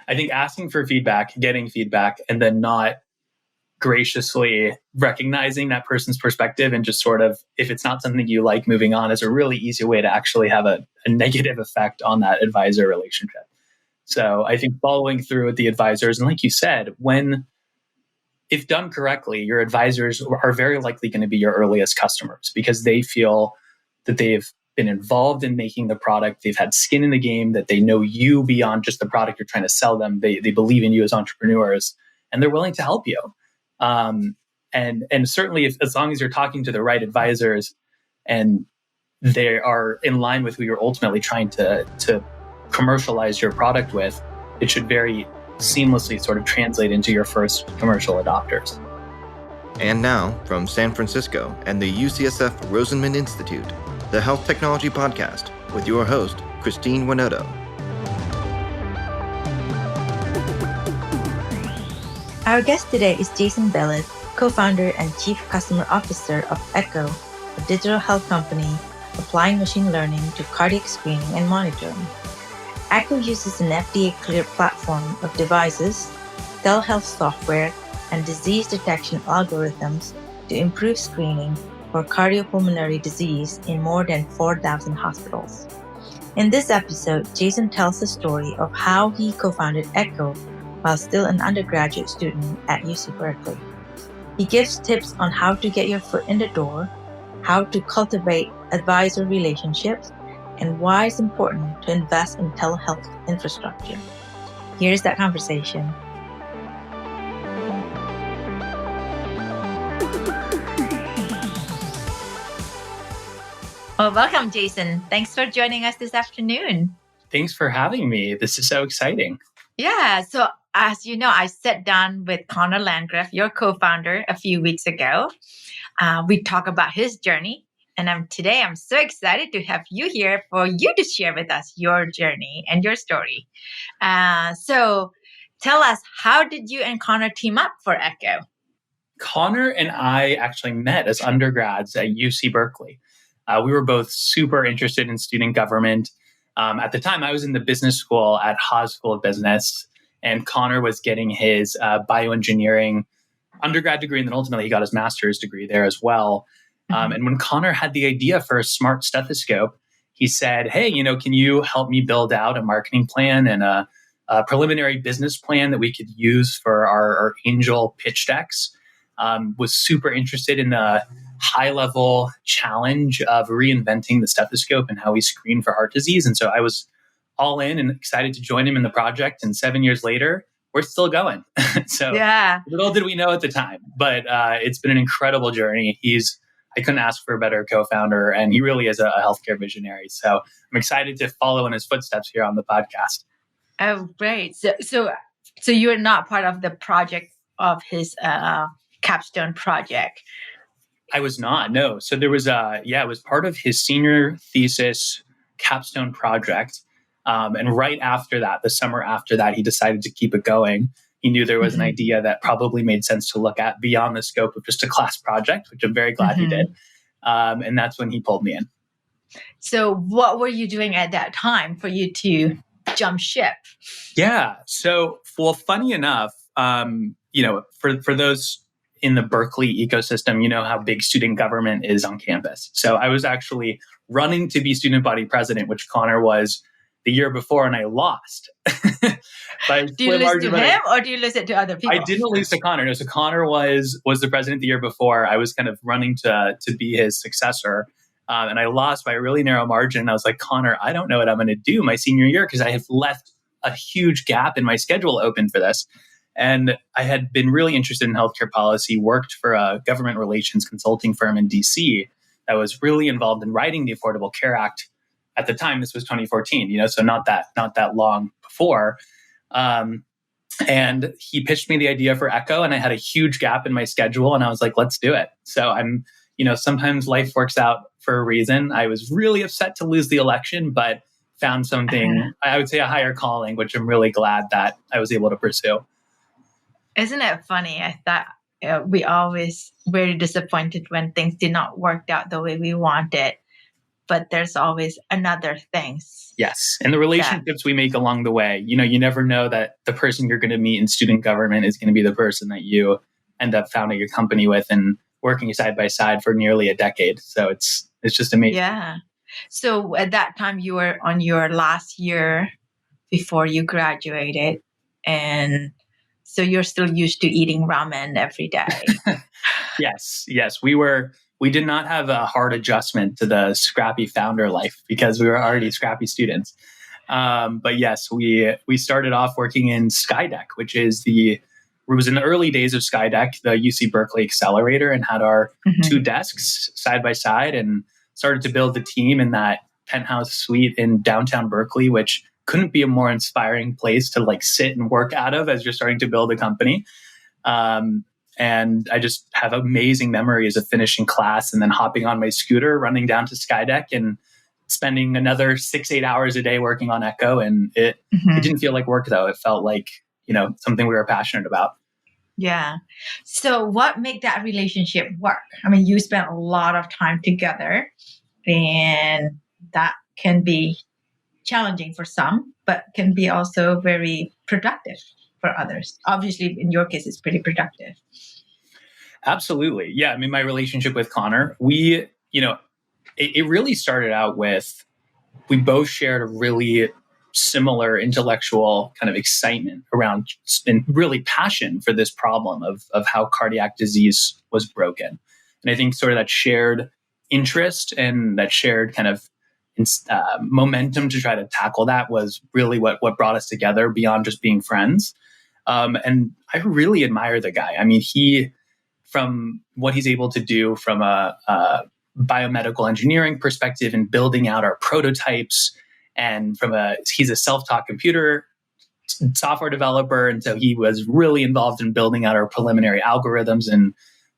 I think asking for feedback, getting feedback, and then not graciously recognizing that person's perspective and just sort of, if it's not something you like, moving on is a really easy way to actually have a negative effect on that advisor relationship. So I think following through with the advisors, and like you said, if done correctly, your advisors are very likely going to be your earliest customers because they feel that they've been involved in making the product. They've had skin in the game, that they know you beyond just the product you're trying to sell them. They believe in you as entrepreneurs, and they're willing to help you. And certainly, as long as you're talking to the right advisors and they are in line with who you're ultimately trying to commercialize your product with, it should very seamlessly sort of translate into your first commercial adopters. And now, from San Francisco and the UCSF Rosenman Institute, the Health Technology Podcast with your host, Christine Winoto. Our guest today is Jason Bellet, co-founder and chief customer officer of Echo, a digital health company applying machine learning to cardiac screening and monitoring. Echo uses an FDA-cleared platform of devices, telehealth software, and disease detection algorithms to improve screening for cardiopulmonary disease in more than 4,000 hospitals. In this episode, Jason tells the story of how he co-founded Echo while still an undergraduate student at UC Berkeley. He gives tips on how to get your foot in the door, how to cultivate advisor relationships, and why it's important to invest in telehealth infrastructure. Here's that conversation. Well, welcome, Jason. Thanks for joining us this afternoon. Thanks for having me. This is so exciting. Yeah. So as you know, I sat down with Connor Landgraf, your co-founder, a few weeks ago. We talked about his journey. And today I'm so excited to have you here for you to share with us your journey and your story. So tell us, how did you and Connor team up for Echo? Connor and I actually met as undergrads at UC Berkeley. We were both super interested in student government. At the time, I was in the business school at Haas School of Business, and Connor was getting his bioengineering undergrad degree, and then ultimately he got his master's degree there as well. And when Connor had the idea for a smart stethoscope, he said, hey, can you help me build out a marketing plan and a preliminary business plan that we could use for our angel pitch decks? Was super interested in the high-level challenge of reinventing the stethoscope and how we screen for heart disease. And so I was all in and excited to join him in the project. And 7 years later, we're still going. So little did we know at the time, but it's been an incredible journey. I couldn't ask for a better co-founder, and he really is a healthcare visionary. So I'm excited to follow in his footsteps here on the podcast. Oh, great. So you're not part of the project of his capstone project? I was not, no. So there was it was part of his senior thesis capstone project. And right after that, the summer after that, he decided to keep it going. He knew there was an idea that probably made sense to look at beyond the scope of just a class project, which I'm very glad he did. And that's when he pulled me in. So what were you doing at that time for you to jump ship? Yeah. So, funny enough, for those in the Berkeley ecosystem, you know how big student government is on campus. So I was actually running to be student body president, which Connor was the year before, and I lost. Do you lose to him or do you lose it to other people? I didn't lose to Connor. No, so Connor was the president the year before. I was kind of running to be his successor. And I lost by a really narrow margin. I was like, Connor, I don't know what I'm going to do my senior year because I have left a huge gap in my schedule open for this. And I had been really interested in healthcare policy, worked for a government relations consulting firm in DC that was really involved in writing the Affordable Care Act. At the time, this was 2014, so not that long before. And he pitched me the idea for Echo, and I had a huge gap in my schedule, and I was like, let's do it. So sometimes life works out for a reason. I was really upset to lose the election, but found something, I would say a higher calling, which I'm really glad that I was able to pursue. Isn't it funny? I thought we always very disappointed when things did not work out the way we wanted. but there's always another things. Yes. And the relationships we make along the way, you never know that the person you're going to meet in student government is going to be the person that you end up founding your company with and working side by side for nearly a decade. So it's just amazing. Yeah. So at that time you were on your last year before you graduated. And so you're still used to eating ramen every day. Yes. We did not have a hard adjustment to the scrappy founder life because we were already scrappy students. But yes, we started off working in Skydeck, which was in the early days of Skydeck, the UC Berkeley accelerator, and had our two desks side by side and started to build the team in that penthouse suite in downtown Berkeley, which couldn't be a more inspiring place to sit and work out of as you're starting to build a company. And I just have amazing memories of finishing class and then hopping on my scooter, running down to Skydeck and spending another 6-8 hours a day working on Echo. And it didn't feel like work, though. It felt like, something we were passionate about. Yeah. So what made that relationship work? I mean, you spent a lot of time together, and that can be challenging for some, but can be also very productive for others. Obviously, in your case, it's pretty productive. Absolutely. Yeah. I mean, my relationship with Connor, it really started out with, we both shared a really similar intellectual kind of excitement around and really passion for this problem of how cardiac disease was broken. And I think sort of that shared interest and that shared kind of momentum to try to tackle that was really what brought us together beyond just being friends. And I really admire the guy. I mean, from what he's able to do from a biomedical engineering perspective and building out our prototypes, and he's a self-taught computer software developer, and so he was really involved in building out our preliminary algorithms and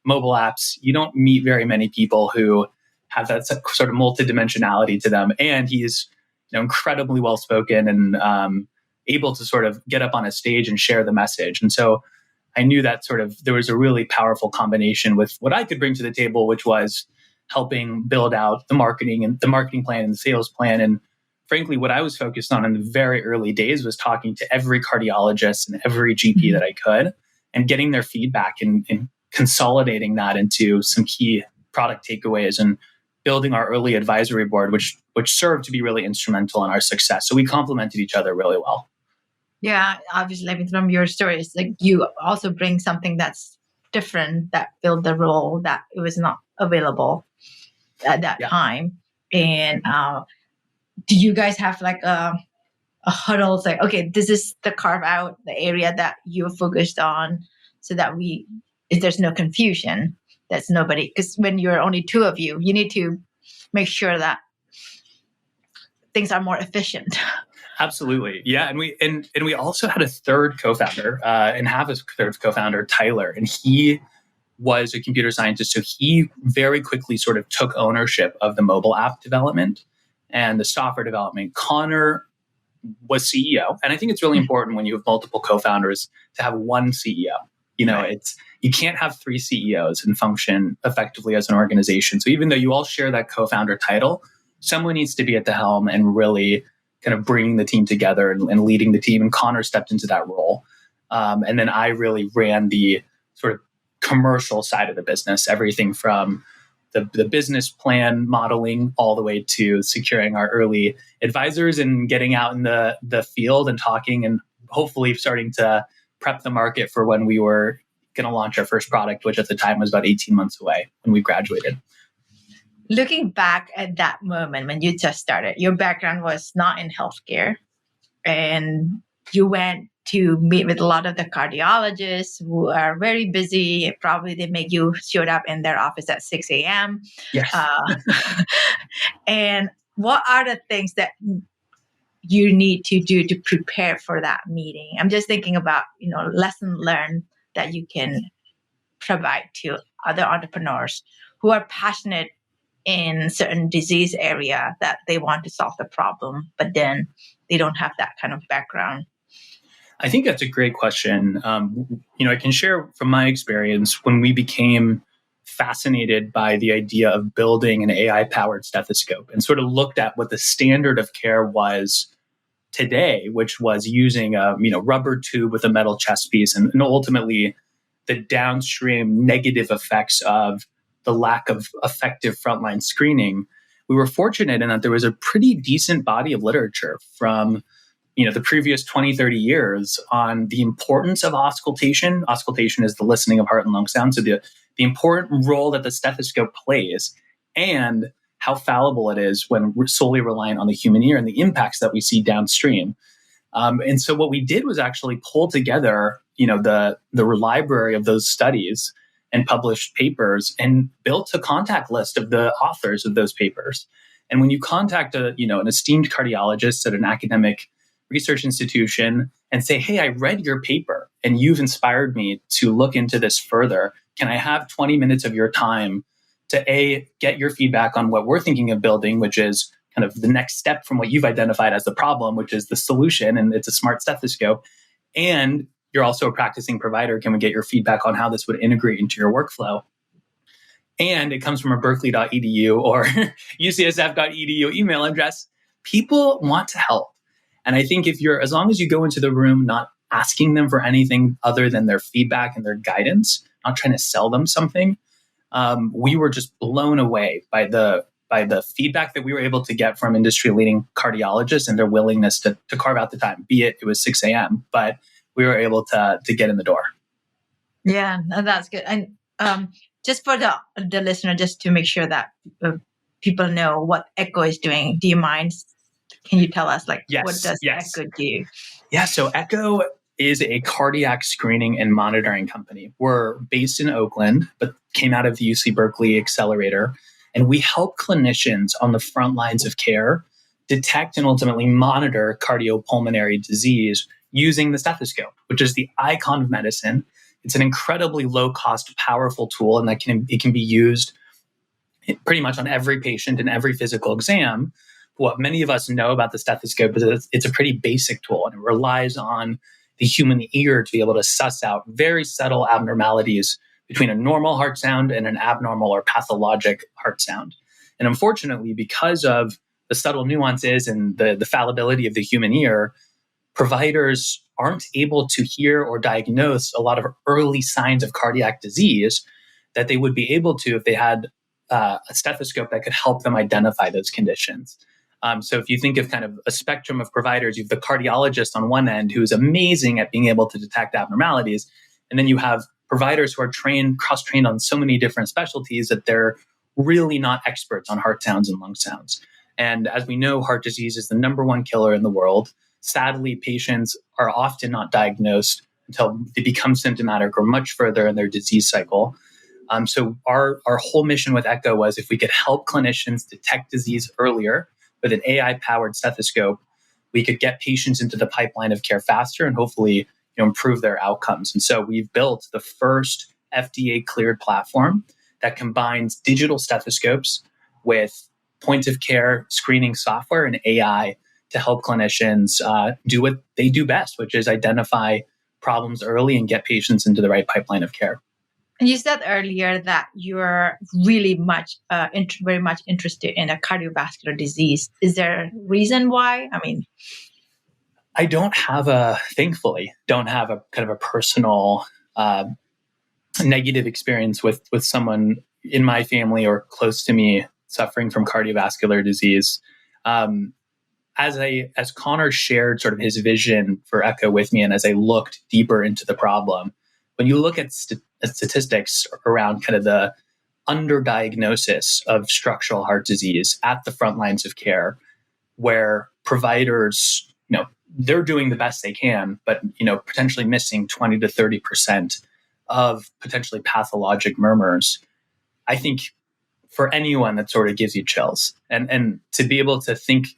mobile apps. You don't meet very many people who have that sort of multidimensionality to them, and he's incredibly well spoken and able to sort of get up on a stage and share the message. And so I knew that sort of there was a really powerful combination with what I could bring to the table, which was helping build out the marketing plan and the sales plan. And frankly, what I was focused on in the very early days was talking to every cardiologist and every GP that I could and getting their feedback and consolidating that into some key product takeaways and building our early advisory board, which served to be really instrumental in our success. So we complemented each other really well. Yeah, obviously, I mean, from your stories, you also bring something that's different that filled the role that it was not available at that time. And do you guys have a huddle? It's like, okay, this is the carve out the area that you're focused on, so that if there's no confusion, that's nobody. Because when you're only two of you, you need to make sure that things are more efficient. Absolutely. Yeah. And we also had a third co-founder and have a third co-founder, Tyler, and he was a computer scientist. So he very quickly sort of took ownership of the mobile app development and the software development. Connor was CEO. And I think it's really important when you have multiple co-founders to have one CEO. You can't have three CEOs and function effectively as an organization. So even though you all share that co-founder title, someone needs to be at the helm and really kind of bringing the team together and leading the team. And Connor stepped into that role. And then I really ran the sort of commercial side of the business, everything from the business plan modeling all the way to securing our early advisors and getting out in the field and talking and hopefully starting to prep the market for when we were going to launch our first product, which at the time was about 18 months away when we graduated. Looking back at that moment when you just started, your background was not in healthcare, and you went to meet with a lot of the cardiologists who are very busy. Probably they make you showed up in their office at 6 a.m. Yes. And what are the things that you need to do to prepare for that meeting? I'm just thinking about, lesson learned that you can provide to other entrepreneurs who are passionate in certain disease area that they want to solve the problem, but then they don't have that kind of background. I think that's a great question. I can share from my experience when we became fascinated by the idea of building an AI-powered stethoscope and sort of looked at what the standard of care was today, which was using a rubber tube with a metal chest piece, and ultimately the downstream negative effects of the lack of effective frontline screening. We were fortunate in that there was a pretty decent body of literature from the previous 20, 30 years on the importance of auscultation. Auscultation is the listening of heart and lung sound. So the important role that the stethoscope plays and how fallible it is when we're solely reliant on the human ear and the impacts that we see downstream. And so what we did was actually pull together, the library of those studies and published papers and built a contact list of the authors of those papers. And when you contact an esteemed cardiologist at an academic research institution and say, hey, I read your paper and you've inspired me to look into this further. Can I have 20 minutes of your time to get your feedback on what we're thinking of building, which is kind of the next step from what you've identified as the problem, which is the solution, and it's a smart stethoscope. And you're also a practicing provider. Can we get your feedback on how this would integrate into your workflow? And it comes from a berkeley.edu or ucsf.edu email address. People want to help. And I think as long as you go into the room not asking them for anything other than their feedback and their guidance, not trying to sell them something, we were just blown away by the feedback that we were able to get from industry-leading cardiologists and their willingness to carve out the time, be it was 6 a.m., but we were able to get in the door. Yeah, that's good. And just for the listener, just to make sure that people know what Echo is doing, do you mind? Can you tell us, what does Echo do? Yeah, so Echo is a cardiac screening and monitoring company. We're based in Oakland, but came out of the UC Berkeley Accelerator. And we help clinicians on the front lines of care detect and ultimately monitor cardiopulmonary disease using the stethoscope, which is the icon of medicine. It's an incredibly low-cost, powerful tool, and it can be used pretty much on every patient in every physical exam. What many of us know about the stethoscope is it's a pretty basic tool, and it relies on the human ear to be able to suss out very subtle abnormalities between a normal heart sound and an abnormal or pathologic heart sound. And unfortunately, because of the subtle nuances and the fallibility of the human ear, providers aren't able to hear or diagnose a lot of early signs of cardiac disease that they would be able to if they had a stethoscope that could help them identify those conditions. So if you think of kind of a spectrum of providers, you have the cardiologist on one end who is amazing at being able to detect abnormalities. And then you have providers who are cross-trained on so many different specialties that they're really not experts on heart sounds and lung sounds. And as we know, heart disease is the number one killer in the world. Sadly, patients are often not diagnosed until they become symptomatic or much further in their disease cycle. So our whole mission with Echo was if we could help clinicians detect disease earlier with an AI-powered stethoscope, we could get patients into the pipeline of care faster and hopefully improve their outcomes. And so we've built the first FDA-cleared platform that combines digital stethoscopes with point-of-care screening software and AI to help clinicians do what they do best, which is identify problems early and get patients into the right pipeline of care. And you said earlier that you're really very much interested in a cardiovascular disease. Is there a reason why? I thankfully don't have a kind of a personal negative experience with someone in my family or close to me suffering from cardiovascular disease. As Connor shared sort of his vision for Echo with me, and as I looked deeper into the problem, when you look at statistics around kind of the underdiagnosis of structural heart disease at the front lines of care, where providers, they're doing the best they can, but, potentially missing 20 to 30% of potentially pathologic murmurs, I think for anyone that sort of gives you chills. And to be able to think,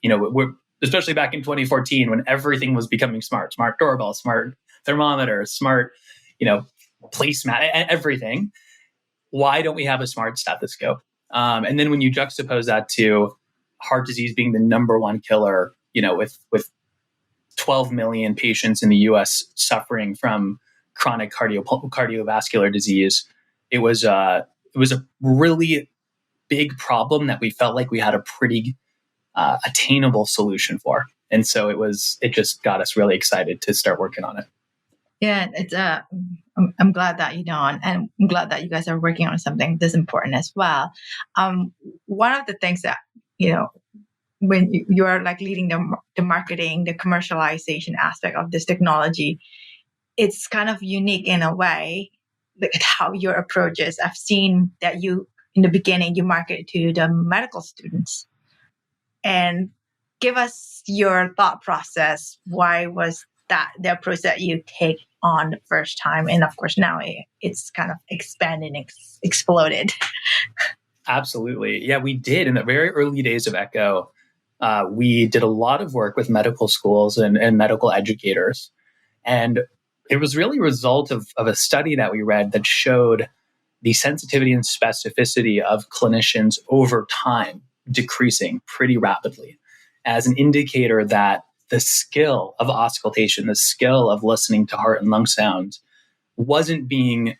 especially back in 2014 when everything was becoming smart doorbell, smart thermometer, smart, placemat, everything. Why don't we have a smart stethoscope? And then when you juxtapose that to heart disease being the number one killer, with 12 million patients in the US suffering from chronic cardiovascular disease, it was it was a really big problem that we felt like we had a pretty attainable solution for. And so it just got us really excited to start working on it. Yeah, it's I'm glad that and I'm glad that you guys are working on something this important as well. One of the things that when you are like leading the marketing, the commercialization aspect of this technology, it's kind of unique in a way, like how your approach is. I've seen that in the beginning you market to the medical students, and give us your thought process. Why was that the approach that you take on the first time? And of course, now it's kind of expanded and exploded. Absolutely. Yeah, we did. In the very early days of Echo, we did a lot of work with medical schools and medical educators. And it was really a result of a study that we read that showed the sensitivity and specificity of clinicians over time decreasing pretty rapidly as an indicator that the skill of auscultation, the skill of listening to heart and lung sounds wasn't being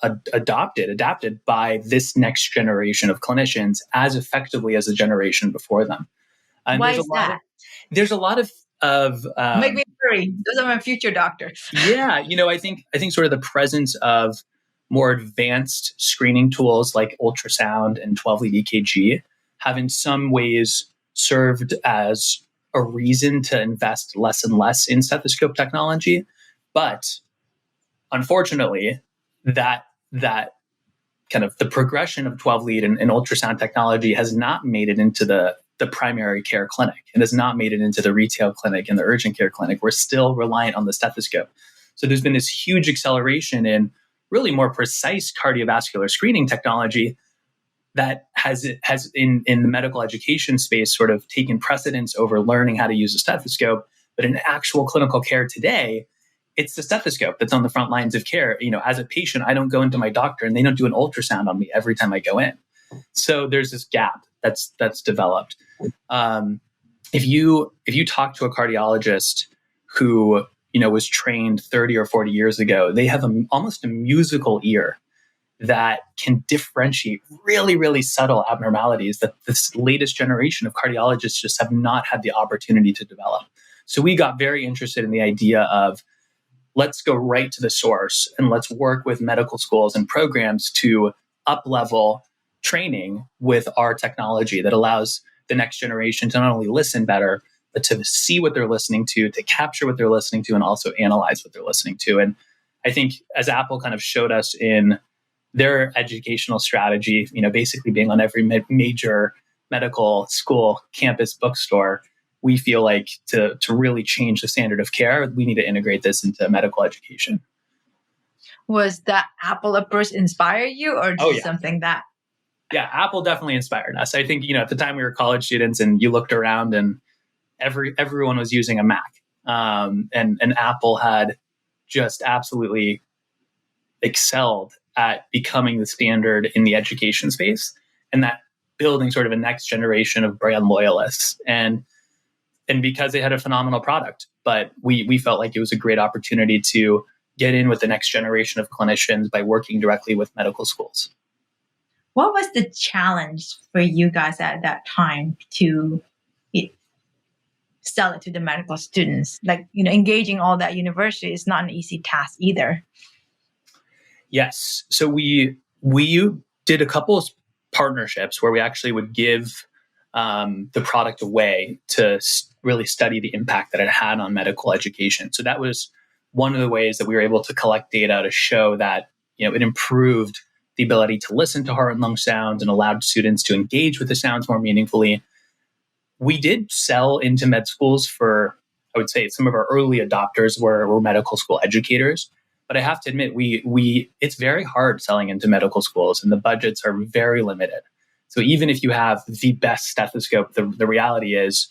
adapted by this next generation of clinicians as effectively as the generation before them. And why is that? There's a lot of make me worry. Those are my future doctors. Yeah, I think sort of the presence of more advanced screening tools like ultrasound and 12-lead EKG have in some ways served as a reason to invest less and less in stethoscope technology. But unfortunately, that kind of the progression of 12-lead and ultrasound technology has not made it into the primary care clinic. It has not made it into the retail clinic and the urgent care clinic. We're still reliant on the stethoscope. So there's been this huge acceleration in really more precise cardiovascular screening technology that has in the medical education space sort of taken precedence over learning how to use a stethoscope. But in actual clinical care today, it's the stethoscope that's on the front lines of care. As a patient, I don't go into my doctor and they don't do an ultrasound on me every time I go in. So there's this gap that's developed. If you talk to a cardiologist who was trained 30 or 40 years ago, they have almost a musical ear that can differentiate really, really subtle abnormalities that this latest generation of cardiologists just have not had the opportunity to develop. So we got very interested in the idea of let's go right to the source and let's work with medical schools and programs to up-level training with our technology that allows the next generation to not only listen better, but to see what they're listening to capture what they're listening to, and also analyze what they're listening to. And I think as Apple kind of showed us in their educational strategy, basically being on every major medical school campus bookstore, we feel like to really change the standard of care, we need to integrate this into medical education. Was that Apple approach inspire you, or just something that? Yeah, Apple definitely inspired us. I think, at the time we were college students and you looked around and everyone was using a Mac. And Apple had just absolutely excelled at becoming the standard in the education space, and that building sort of a next generation of brand loyalists. And because they had a phenomenal product, but we felt like it was a great opportunity to get in with the next generation of clinicians by working directly with medical schools. What was the challenge for you guys at that time to sell it to the medical students? Like, engaging all that university is not an easy task either. Yes. So we did a couple of partnerships where we actually would give the product away to really study the impact that it had on medical education. So that was one of the ways that we were able to collect data to show that it improved the ability to listen to heart and lung sounds and allowed students to engage with the sounds more meaningfully. We did sell into med schools for, I would say, some of our early adopters were medical school educators. But I have to admit, it's very hard selling into medical schools, and the budgets are very limited. So even if you have the best stethoscope, the reality is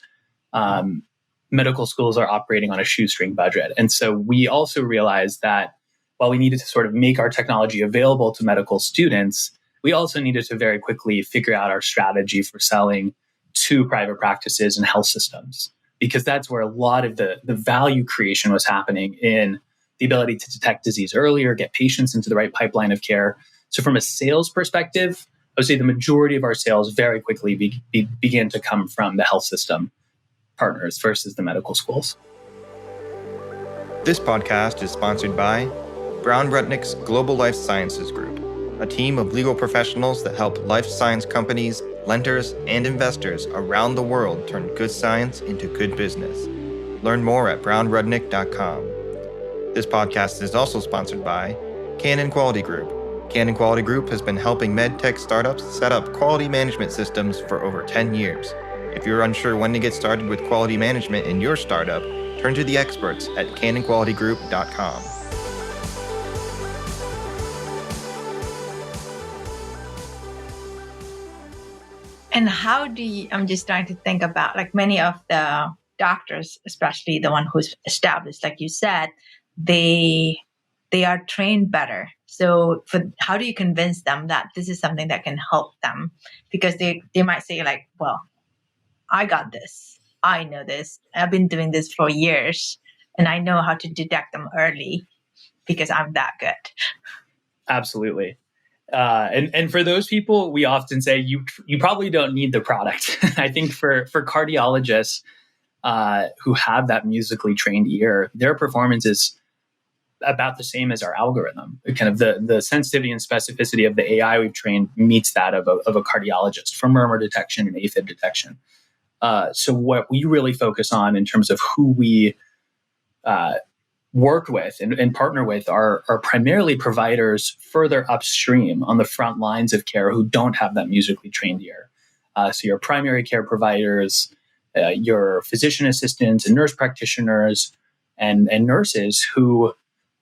medical schools are operating on a shoestring budget. And so we also realized that while we needed to sort of make our technology available to medical students, we also needed to very quickly figure out our strategy for selling to private practices and health systems, because that's where a lot of the value creation was happening, in the ability to detect disease earlier, get patients into the right pipeline of care, So from a sales perspective, I would say the majority of our sales very quickly began to come from the health system partners versus the medical schools. This podcast is sponsored by Brown Rudnick's Global Life Sciences Group, a team of legal professionals that help life science companies, lenders, and investors around the world turn good science into good business. Learn more at brownrudnick.com. This podcast is also sponsored by Canon Quality Group. Canon Quality Group has been helping medtech startups set up quality management systems for over 10 years. If you're unsure when to get started with quality management in your startup, turn to the experts at canonqualitygroup.com. And how do you, I'm just trying to think about, like, many of the doctors, especially the one who's established, like you said, they are trained better. So how do you convince them that this is something that can help them? Because they might say, like, well, I got this. I know this. I've been doing this for years, and I know how to detect them early because I'm that good. Absolutely. And for those people, we often say you probably don't need the product. I think for cardiologists who have that musically trained ear, their performance is about the same as our algorithm. Kind of the sensitivity and specificity of the AI we've trained meets that of a cardiologist for murmur detection and AFib detection. So what we really focus on in terms of who we work with and partner with are primarily providers further upstream on the front lines of care who don't have that musically trained ear. So your primary care providers, your physician assistants and nurse practitioners and nurses who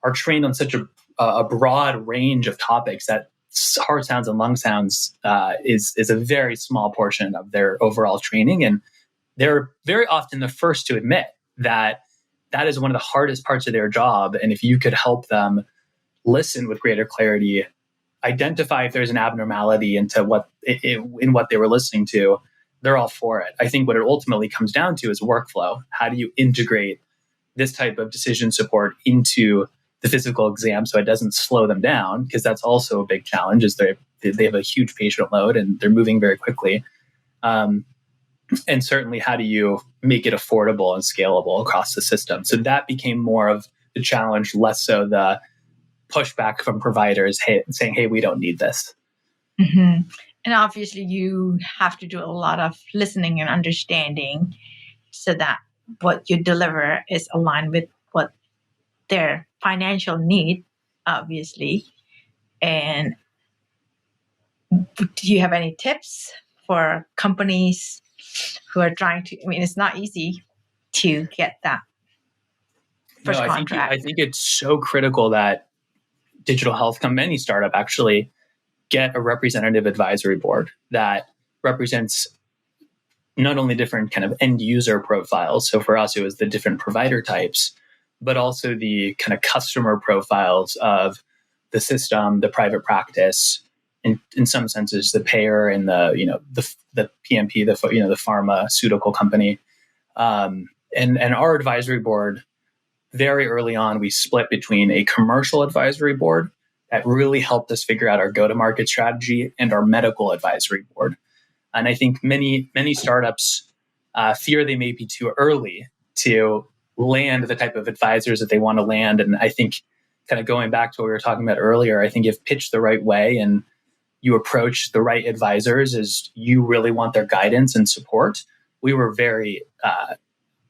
are trained on such a broad range of topics that heart sounds and lung sounds is a very small portion of their overall training. And they're very often the first to admit that is one of the hardest parts of their job. And if you could help them listen with greater clarity, identify if there's an abnormality into in what they were listening to, they're all for it. I think what it ultimately comes down to is workflow. How do you integrate this type of decision support into the physical exam so it doesn't slow them down? Because that's also a big challenge, is they have a huge patient load and they're moving very quickly. And certainly, how do you make it affordable and scalable across the system? So that became more of the challenge, less so the pushback from providers saying, hey, we don't need this. Mm-hmm. And obviously, you have to do a lot of listening and understanding so that what you deliver is aligned with what their financial need, obviously. And do you have any tips for companies who are trying to, I mean, it's not easy to get that first contract. I think it's so critical that digital health many startup actually get a representative advisory board that represents not only different kind of end user profiles. So for us, it was the different provider types, but also the kind of customer profiles of the system, the private practice, in some senses, the payer and the PMP, the pharmaceutical company, and our advisory board. Very early on, we split between a commercial advisory board that really helped us figure out our go-to-market strategy and our medical advisory board. And I think many startups fear they may be too early to land the type of advisors that they want to land. And I think, kind of going back to what we were talking about earlier, I think if pitched the right way and you approach the right advisors as you really want their guidance and support, we were very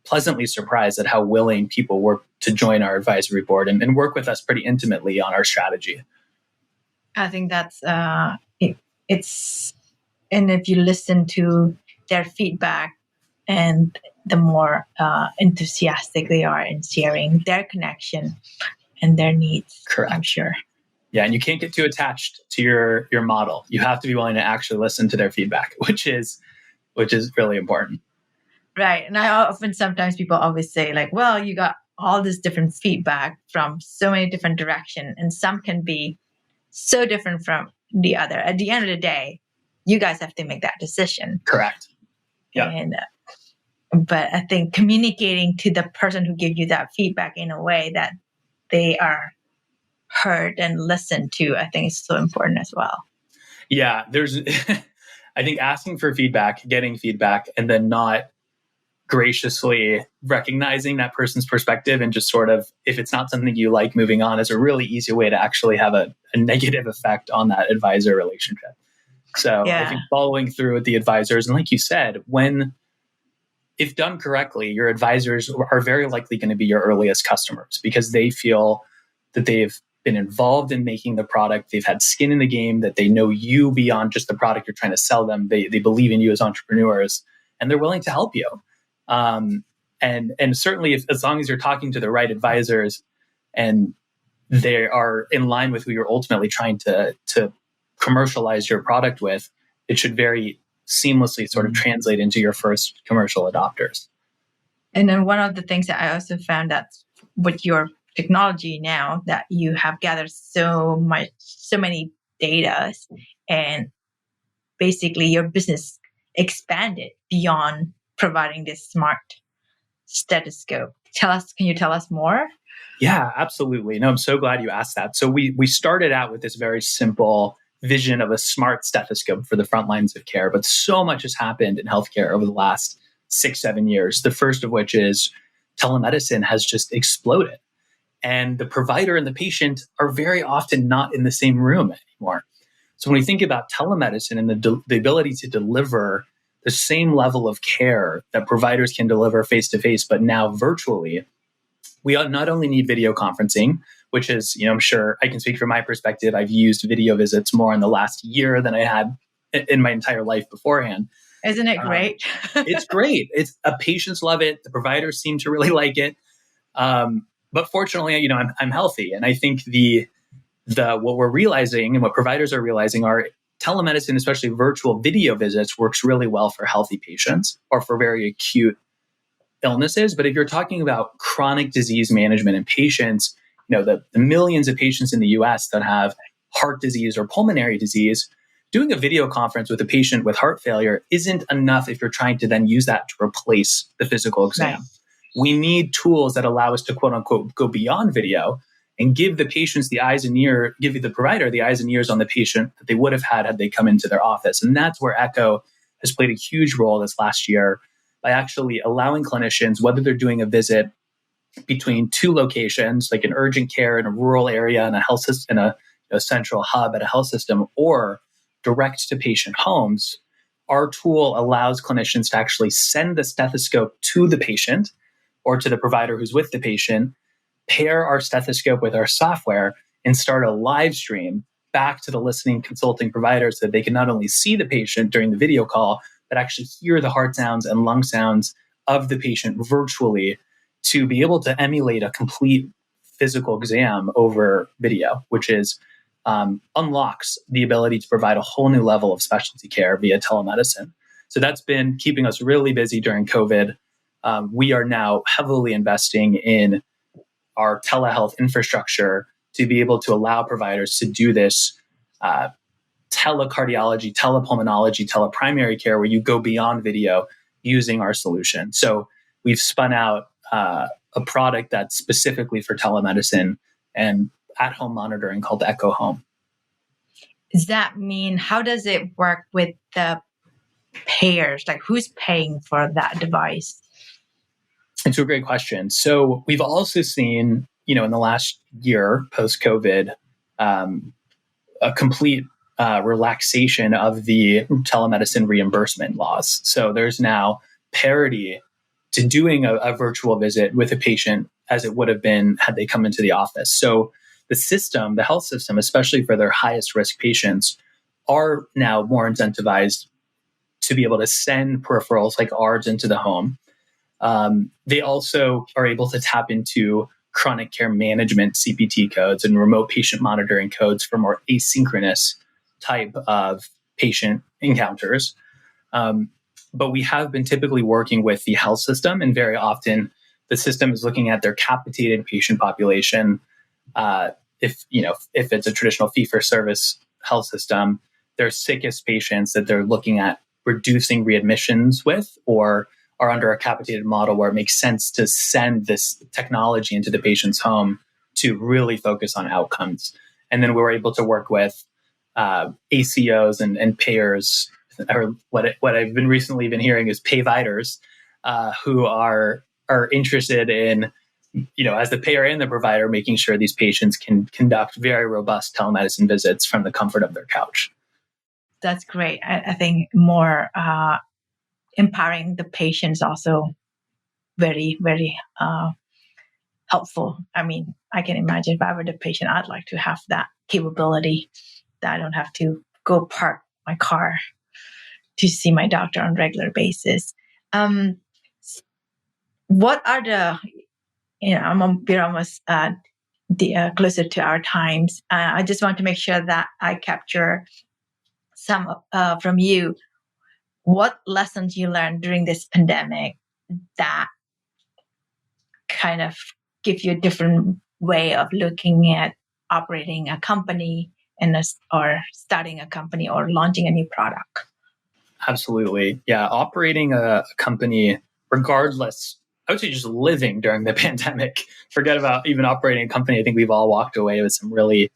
pleasantly surprised at how willing people were to join our advisory board and work with us pretty intimately on our strategy. I think that's it's, and if you listen to their feedback and the more enthusiastic they are in sharing their connection and their needs, correct, I'm sure. Yeah, and you can't get too attached to your model. You have to be willing to actually listen to their feedback, which is really important. Right. And I often, sometimes people always say, like, well, you got all this different feedback from so many different directions, and some can be so different from the other. At the end of the day, you guys have to make that decision. Correct. Yeah. And but I think communicating to the person who gives you that feedback in a way that they are heard and listened to, I think is so important as well. Yeah, there's, I think asking for feedback, getting feedback, and then not graciously recognizing that person's perspective and just sort of, if it's not something you like, moving on is a really easy way to actually have a negative effect on that advisor relationship. So I think following through with the advisors, and like you said, if done correctly, your advisors are very likely going to be your earliest customers because they feel that they've been involved in making the product. They've had skin in the game, that they know you beyond just the product you're trying to sell them. They believe in you as entrepreneurs, and they're willing to help you. And certainly, as long as you're talking to the right advisors and they are in line with who you're ultimately trying to commercialize your product with, it should very seamlessly sort of translate into your first commercial adopters. And then one of the things that I also found that with your technology now, that you have gathered so many data, and basically your business expanded beyond providing this smart stethoscope. Can you tell us more? Yeah, absolutely. No, I'm so glad you asked that. So we started out with this very simple vision of a smart stethoscope for the front lines of care, but so much has happened in healthcare over the last 6-7 years. The first of which is telemedicine has just exploded. And the provider and the patient are very often not in the same room anymore. So when we think about telemedicine and the ability to deliver the same level of care that providers can deliver face-to-face, but now virtually, we not only need video conferencing, which is, I'm sure I can speak from my perspective. I've used video visits more in the last year than I had in my entire life beforehand. Isn't it great? It's great. Patients love it. The providers seem to really like it. But fortunately, I'm healthy. And I think what we're realizing and what providers are realizing are telemedicine, especially virtual video visits, works really well for healthy patients or for very acute illnesses. But if you're talking about chronic disease management in patients, the millions of patients in the US that have heart disease or pulmonary disease, doing a video conference with a patient with heart failure isn't enough if you're trying to then use that to replace the physical exam. Right. We need tools that allow us to, quote unquote, go beyond video and give the patients the eyes and ears, give the provider the eyes and ears on the patient that they would have had they come into their office. And that's where Echo has played a huge role this last year by actually allowing clinicians, whether they're doing a visit between two locations, like an urgent care in a rural area and a health system, in a central hub at a health system, or direct to patient homes, our tool allows clinicians to actually send the stethoscope to the patient or to the provider who's with the patient, pair our stethoscope with our software, and start a live stream back to the listening consulting providers so that they can not only see the patient during the video call, but actually hear the heart sounds and lung sounds of the patient virtually to be able to emulate a complete physical exam over video, which is unlocks the ability to provide a whole new level of specialty care via telemedicine. So that's been keeping us really busy during COVID. We are now heavily investing in our telehealth infrastructure to be able to allow providers to do this telecardiology, telepulmonology, teleprimary care, where you go beyond video using our solution. So we've spun out a product that's specifically for telemedicine and at-home monitoring called Echo Home. Does that mean, how does it work with the payers? Like, who's paying for that device? It's a great question. So we've also seen, in the last year post-COVID, a complete relaxation of the telemedicine reimbursement laws. So there's now parity to doing a virtual visit with a patient as it would have been had they come into the office. So the health system, especially for their highest risk patients, are now more incentivized to be able to send peripherals like ours into the home. They also are able to tap into chronic care management CPT codes and remote patient monitoring codes for more asynchronous type of patient encounters. But we have been typically working with the health system, and very often the system is looking at their capitated patient population. If it's a traditional fee-for-service health system, their sickest patients that they're looking at reducing readmissions with, or are under a capitated model where it makes sense to send this technology into the patient's home to really focus on outcomes. And then we were able to work with ACOs and payers, or what I've been recently been hearing is payviders, who are interested in, as the payer and the provider, making sure these patients can conduct very robust telemedicine visits from the comfort of their couch. That's great. I think more empowering the patients also very, very helpful. I mean, I can imagine if I were the patient, I'd like to have that capability that I don't have to go park my car to see my doctor on a regular basis. What are the, we're almost closer to our times. I just want to make sure that I capture some from you. What lessons you learned during this pandemic that kind of give you a different way of looking at operating a company or starting a company or launching a new product? Absolutely. Yeah. Operating a company, regardless, I would say just living during the pandemic, forget about even operating a company. I think we've all walked away with some really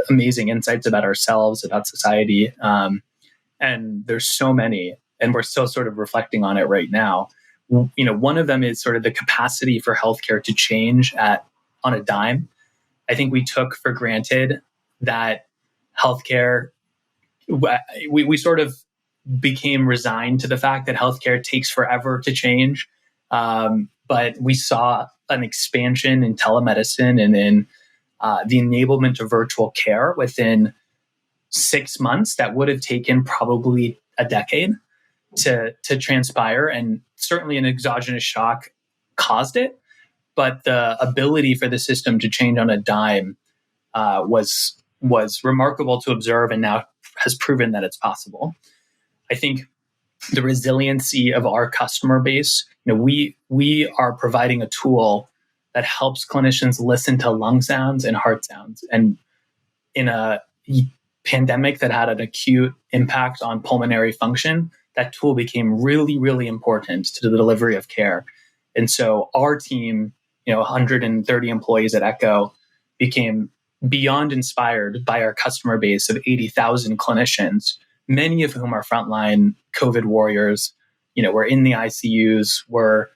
amazing insights about ourselves, about society. And there's so many, and we're still sort of reflecting on it right now. One of them is sort of the capacity for healthcare to change on a dime. I think we took for granted that healthcare, we sort of became resigned to the fact that healthcare takes forever to change. But we saw an expansion in telemedicine and in the enablement of virtual care within 6 months that would have taken probably a decade to transpire. And certainly an exogenous shock caused it. But the ability for the system to change on a dime was remarkable to observe, and now has proven that it's possible. I think the resiliency of our customer base, we are providing a tool that helps clinicians listen to lung sounds and heart sounds. And in a pandemic that had an acute impact on pulmonary function, that tool became really, really important to the delivery of care. And so our team, 130 employees at Echo, became beyond inspired by our customer base of 80,000 clinicians, many of whom are frontline COVID warriors. We're in the ICUs, we're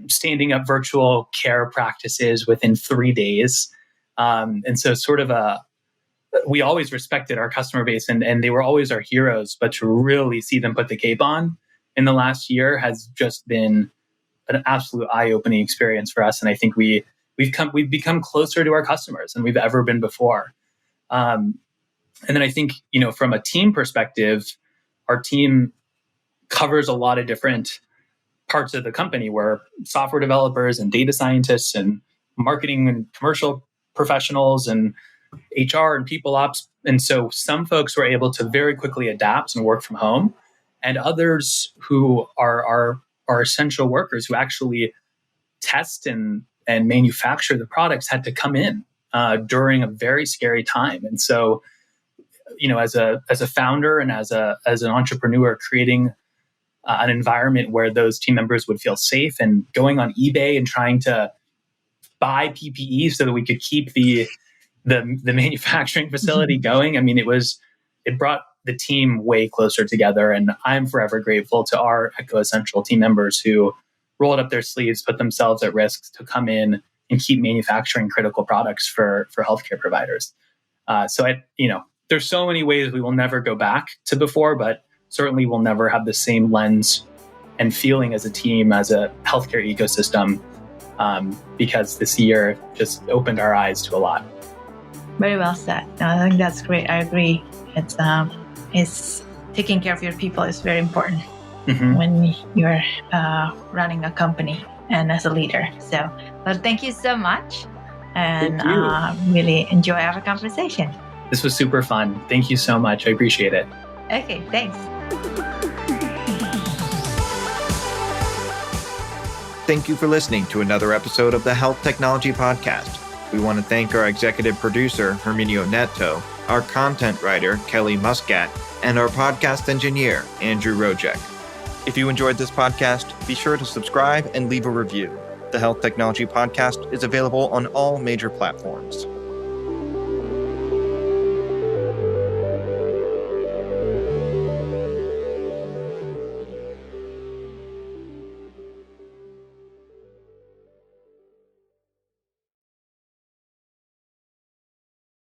standing up virtual care practices within 3 days. And so we always respected our customer base, and they were always our heroes, but to really see them put the cape on in the last year has just been an absolute eye-opening experience for us. And I think we've become closer to our customers than we've ever been before. And then I think, from a team perspective, our team covers a lot of different parts of the company. We're software developers and data scientists and marketing and commercial professionals and HR and people ops. And so some folks were able to very quickly adapt and work from home, and others who are essential workers who actually test and manufacture the products had to come in during a very scary time. And so, as a founder and as an entrepreneur, creating an environment where those team members would feel safe, and going on eBay and trying to buy PPE so that we could keep the manufacturing facility going. I mean, it brought the team way closer together, and I'm forever grateful to our Echo Essential team members who rolled up their sleeves, put themselves at risk to come in and keep manufacturing critical products for healthcare providers. There's so many ways we will never go back to before, but certainly we'll never have the same lens and feeling as a team, as a healthcare ecosystem, because this year just opened our eyes to a lot. Very well said. I think that's great. I agree. It's taking care of your people is very important when you're running a company and as a leader. So, well, thank you so much, and really enjoy our conversation. This was super fun. Thank you so much. I appreciate it. Okay, thanks. Thank you for listening to another episode of the Health Technology Podcast. We want to thank our executive producer, Herminio Neto, our content writer, Kelly Muscat, and our podcast engineer, Andrew Rojek. If you enjoyed this podcast, be sure to subscribe and leave a review. The Health Technology Podcast is available on all major platforms.